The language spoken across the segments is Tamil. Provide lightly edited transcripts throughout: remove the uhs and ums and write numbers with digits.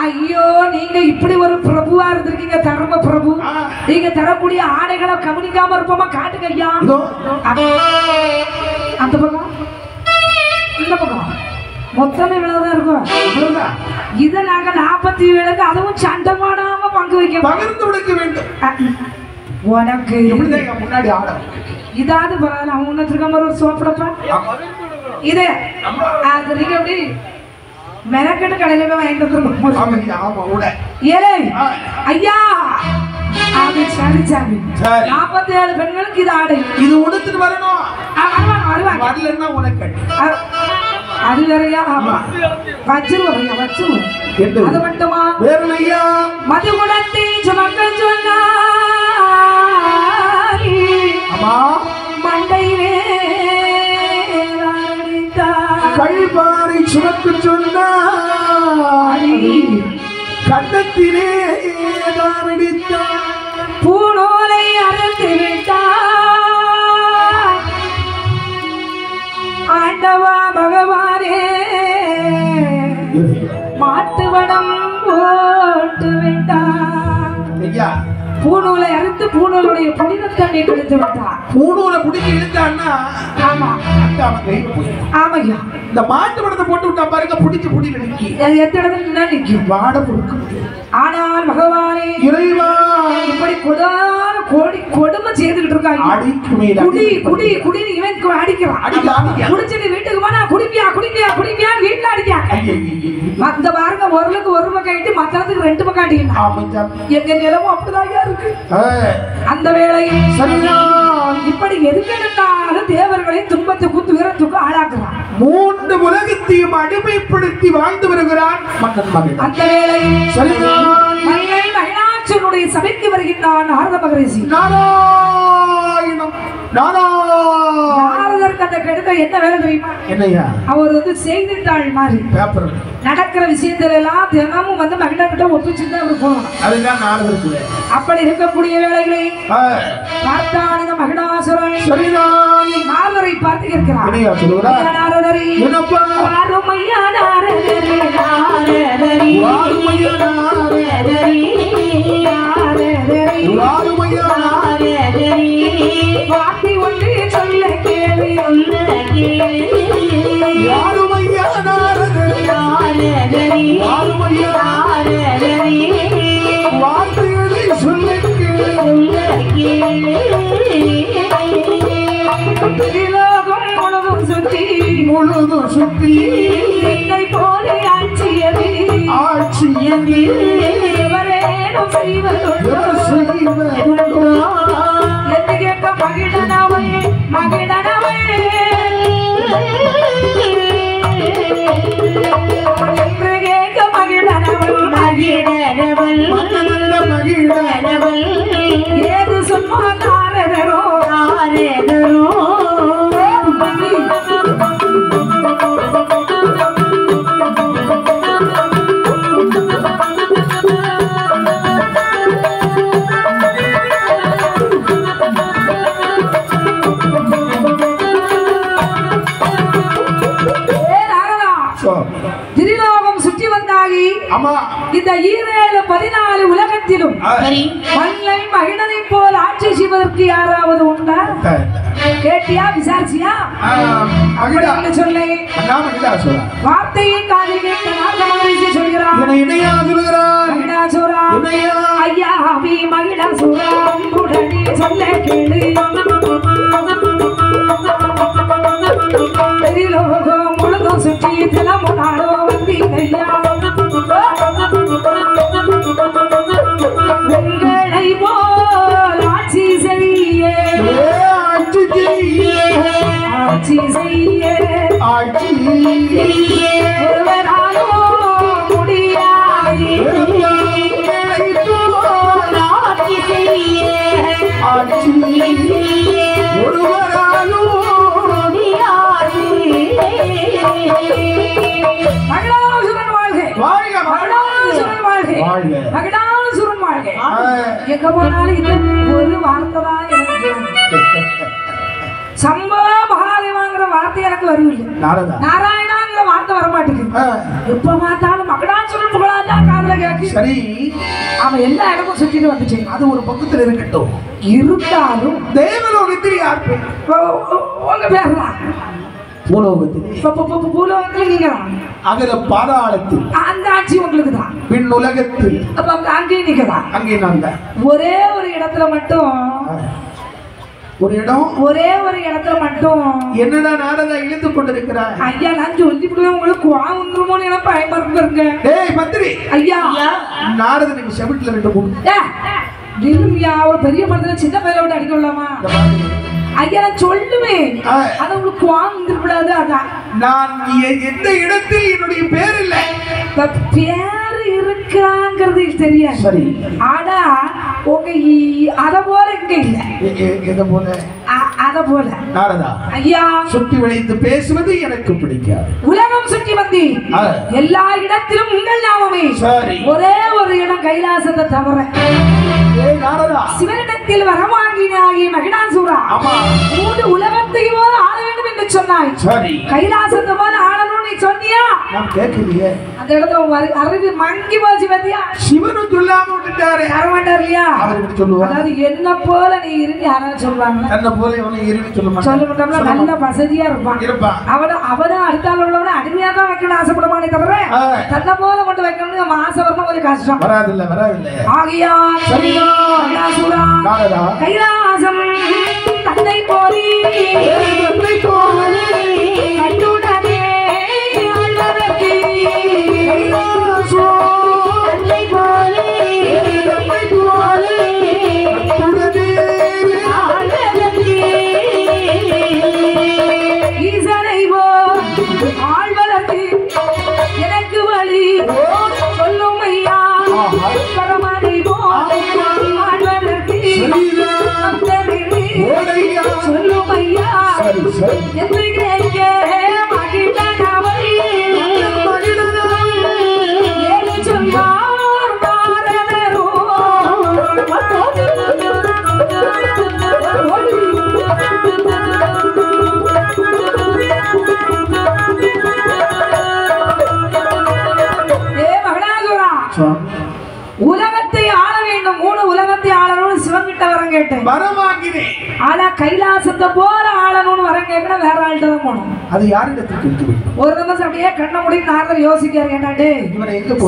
ஐயோ நீங்க இப்படி ஒரு பிரபுவா இருந்திருக்கீங்க, தர்ம பிரபு. நீங்க தரக்கூடிய ஆடைகளை கவனிக்காம இருப்போமா? காட்டுங்க ஐயா. அந்த பக்கம் இந்த பக்கம் மொத்தமே இவ்வளவுதான் இருக்கும். இதை நாங்க 47க்கு அதுவும் சண்டை போடாம பங்கு வைக்க வேண்டும். உனக்கு முன்னாடி ஆட இதாவது பரவாயில்ல. அவன் ஒன்னுக்கு மாதிரி ஒரு சோப்படப்பா இது அது நீங்க எப்படி மெனக்கெட்டு கடையில போய் வாங்கிட்டு வந்துருக்கோம். ஏலே ஐயா அது சரி சாமி. 47 பெண்களுக்கு இது ஆடை. இது உடுத்துட்டு வரணும். வருவாங்க வரலன்னா உனக்கு அது வேறையா? வச்சிருவோம் வச்சிருவோம். அது மட்டுமா? வேறலையா மதுகுணத்தை சுமக்க சொன்னா மண்டையிலே கல்பாறை சுமக்க சொன்னாரி கண்டத்திலே பூனோலை அறுத்து விட்டார் ஆண்டவா பகவானே, மாட்டுவனம் போட்டு விட்டார். பூணூலை அறுத்து பூணூலுடைய புனிதத்தண்ணை கொடுத்து விட்டார். பூணூலை குடிக்க இழுத்தான்னா ஆமா ஆமையா இந்த மாட்டு படத்தை போட்டு விட்டா பாருங்க, பிடிச்சு புடிச்சு நிக்கி எத்தனை இடத்துல நிக்கும் வாட கொடுக்க முடியும். ஆனால் பகவானே இறைவா இப்படி கொடான கோடி கொடுமை செய்துகிட்டு இருக்காங்க. குடி குடி குடி இவன் அடிக்கிறான். குடிச்சிட்டு வீட்டுக்கு போனா குடிப்பியா குடிப்பியா குடிப்பியா வீட்டுல அடிக்காங்க. மத்த பாருங்க ஒருளுக்கு ஒரு பக்கம் ஆயிட்டு மத்தத்துக்கு 2 பக்கம் அடிக்கணும். எங்க நிலமும் அப்படிதான் இருக்கு. அந்த வேளையில் இப்படி எதுக்கு எடுத்தாலும் தேவர்களை துன்பத்துக்கு துயரத்துக்கு ஆளாக்குறான். 3 உலகத்தையும் அடிமைப்படுத்தி வாழ்ந்து வருகிறான் மன்னன் மகன். அந்த வேளையில் மகிழாட்சனுடைய சபைக்கு வருகின்றான் நாரத மகரிஷி. நாராயணம் நாரதருக்கு அந்த கெடுக்க என்ன வேலை தெரியுமா? என்னையா? அவர் வந்து செய்தித்தாள் மாதிரி பேப்பர் நடக்கிற விஷயத்துல எல்லாம் தினமும் வந்து மகிழன்கிட்ட ஒப்பிச்சுட்டு அவர் போகணும். அதுதான் நாரதருக்கு. அப்படி இருக்கக்கூடிய வேலைகளை பார்த்தான் இந்த மகிழாசுரன். நாரதரை பார்த்து இருக்கிறார். நாரதரி வாருமையா நாரதரி நாரதரி வாருமையா நாரதரி நாரதரி வாருமையா நாரதரி வார்த்தை ஒன்று சொல்ல கேளு வாருமையா நாரதரி நாரதரி வாருமையா நாரதரி வார்த்தைகளை சொல்ல கேளு திரிலோகம் முழுதும் சுற்றி என்னை போல ஆட்சியது எவரேனும் செய்வதுண்டோ என்று கேட்க மகிழனவை மகிழனவை என்று கேட்க மகிழனவள் மகிழனவள் மகிழனவள் ஏது சொன்ன நாரதரோ நாரதரோ இந்த 14 உலகத்திலும் மல்லை மகிழனை போல் ஆட்சி செய்வதற்கு யாராவது உண்டா? கேட்டியா? விசாரிச்சியா? சொல்லே வார்த்தையை காதில் கேட்ட நாரத மகரிஷி சொல்கிறார். ஐயா மகிழாசுரம் உடனே சொல்ல கேளு. லோகம் முழுதும் சுற்றி தினமும் நாடோ வந்தீங்கய்யா. உங்களை போல் ஆட்சி செய்ய ஆட்சி செய்ய ஒருவராலோ முடியாது. ஆட்சி செய்ய ஒருவராலோ முடியாது. மகிழாசுரன் வாழ்க வாழ்க மகிழாசுரன் வாழ்க மகிழாசுரன் வாழ்க. எங்க போனாலும் இது ஒரு வார்த்தை தான் எனக்கு. சம்பவ மகாதேவாங்கிற வார்த்தை எனக்கு வருவில்லை. நாராயணாங்கிற வார்த்தை வரமாட்டேங்குது. எப்ப பார்த்தாலும் மகிழாசுரன் புகழாதான் காதல எனக்கு சரி அவன் எல்லா இடமும் சுத்திட்டு வந்துட்டேன். அது ஒரு பக்கத்துல இருக்கட்டும். இருந்தாலும் தேவலோகத்தில் யார் பேர்? உங்க பேர்தான் பூலோகத்தில். பூலோகத்துல நீங்க அகல பாதாளத்தில் அந்த ஆட்சி உங்களுக்கு தான். பின் உலகத்தில் அங்கேயும் நீங்க தான். அங்கே நான் தான். ஒரே ஒரு இடத்துல மட்டும் ஒரு இடம் ஒரே ஒரு இடத்துல மட்டும் என்னடா நாரதா இழுத்து கொண்டிருக்கிறார். ஐயா நான் சொல்லிவிடுவேன் உங்களுக்கு வந்துருமோன்னு எனக்கு பயமா இருக்குங்க. டேய் மந்திரி ஐயா நாரத நீங்க செவிட்ல ரெண்டு போடு. நிலுமியா ஒரு பெரிய மரத்துல சின்ன பையில விட்டு அடிக்க விடலாமா? ஐயா நான் சொல்லுவேன் அது உங்களுக்கு வந்துருக்கூடாது. அதான் நான் எந்த இடத்தில் என்னுடைய பேர் இல்லை பேரு இருக்காங்கிறது தெரியாது. சரி ஆனா உங்க அத போல இங்க இல்ல. எத போல? அத போல நாரதா ஐயா சுற்றி வளைத்து பேசுவது எனக்கு பிடிக்காது. உலகம் சுற்றி வந்து எல்லா இடத்திலும் உங்கள் நாமமே. ஒரே ஒரு இடம் கைலாசத்தை தவிர சிவனிடத்தில் வரவாங்கினாயே மகிடாசூரா மூன்று உலகத்தையும் ஆள வேண்டும் என்று சொன்னாய். கைலாசத்தை போல ஆளணும் நீ சொன்னியா? நான் கேட்கலையே. அந்த இடத்துல அறிவு மங்கி போச்சு பத்தியா? சிவனும் சொல்லாம விட்டுட்டாரு. யாரமாட்டார் இல்லையா? அவர் எப்படி சொல்லுவார்? அதாவது என்ன போல நீ இருந்து யாராவது சொல்லுவாங்க. தன்னை போல இவனை இருந்து சொல்ல மாட்டான். நல்ல வசதியா இருப்பான். அவனும் அடுத்தால உள்ளவன அடிமையா தான் வைக்கணும் ஆசைப்படுவானே தவிர தன்னை போல மட்டும் வைக்கணும்னு அவன் ஆசை வரணும் கொஞ்சம் கஷ்டம். வராதில்ல ஆகியா கைலாசம் தன்னை போலி கண்டுடனே ஈசனை போ ஆழ்வதற்கு எனக்கு வழி சொல்லும் ஐயா பரமனை போ ஆழ்வதற்கு சொல்லும் ஐயா என்று கேட்க மகிழ்ந்தனவை ஏழு சொல்வார் பாரதரோ உலகத்தை ஆள வேண்டும். மூணு உலகத்தை ஆளணும்னு சிவன்கிட்ட வரம் கேட்டேன். வரமாகிறேன். ஆனா கைலாசத்தை போல ஆளணும்னு வரம் கேட்கணும் வேற ஆள்கிட்ட தான் போகணும். அது யாரிடத்துக்கு? ஒரு நிமிஷம் அப்படியே கண்ண முடியும் நாரதர் யோசிக்காரு. என்னடே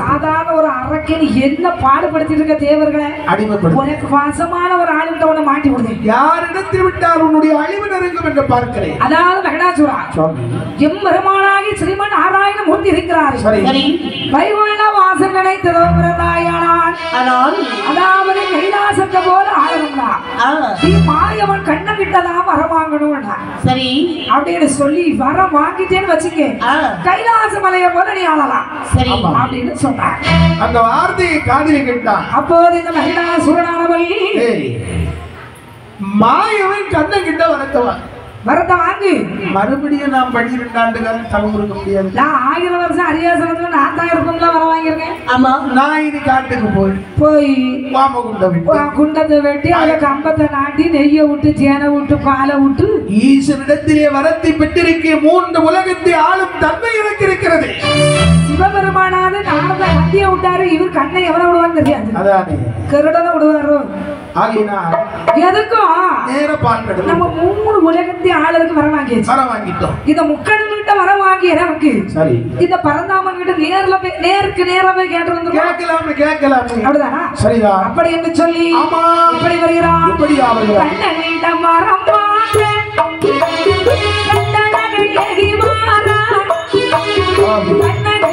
சாதாரண ஒரு அரக்கன் என்ன பாடுபடுத்திட்டு இருக்க தேவர்களை உனக்கு வாசமான ஒரு ஆளுகிட்ட உன்னை மாட்டி விடுதேன். யாரிடத்தில் விட்டால் உன்னுடைய அழிவு நெருங்கும் என்று பார்க்கிறேன். அதாவது மகடாசுரா எம் பெருமானாகி ஸ்ரீமன் நாராயண மூர்த்தி இருக்கிறார். வைகுண்ட வாசம் நினைத்ததோ பிறந்தாயானால் அதாவது கைலாசத்தை போல ஆளணும்னா நீ மாயவன் கண்ண கிட்டதான் வர வாங்கணும்னா சரி அப்படின்னு சொல்லி வர வாங்கிட்டேன்னு வச்சுக்க கைலாச மலைய போல நீ ஆளலாம் சரி அப்படின்னு சொன்னார். அந்த வார்த்தையை காதில் கேட்டான். அப்போது இந்த மகிடாசுரனானவள் மாயவன் கண்ண கிட்ட வரத்தவன் வரத வாங்கி மறுபடியும் நான் 12 ஆண்டுகள் தவம் இருக்க முடியாது. நான் 1000 வருஷம் அரியாசனத்துல நான் தான் இருக்கும்ல வர வாங்கியிருக்கேன். ஆமா நான் இது காட்டுக்கு போய் குண்டத்தை வெட்டி அதுல கம்பத்தை நாட்டி நெய்யை விட்டு தேனை விட்டு பாலை விட்டு ஈஸ்வரிடத்திலே வரத்தை பெற்றிருக்க 3 உலகத்தை ஆளும் தன்மை எனக்கு இருக்கிறது. சிவபெருமானாவது நாரத கத்திய விட்டாரு. இவர் கண்ணை எவ்வளவு விடுவான்னு தெரியாது. அதானே கருடனை விடுவாரு. எதுக்கும் நம்ம 3 உலகத்தை ஆளுக்கு வர வாங்கிட்டோம். இந்த முக்கடன்கிட்ட வர வாங்கிய நமக்கு இந்த பரந்தாமன் கிட்ட நேருக்கு நேரா போய் கேட்டு வந்து கேட்கலாம் அப்படிதானா? சரிதான். அப்படி என்று சொல்லி இப்படி வருகிறான். கண்ணனிடம் வரம் வாங்க கண்ணனகை எகி வாரா கண்ணன்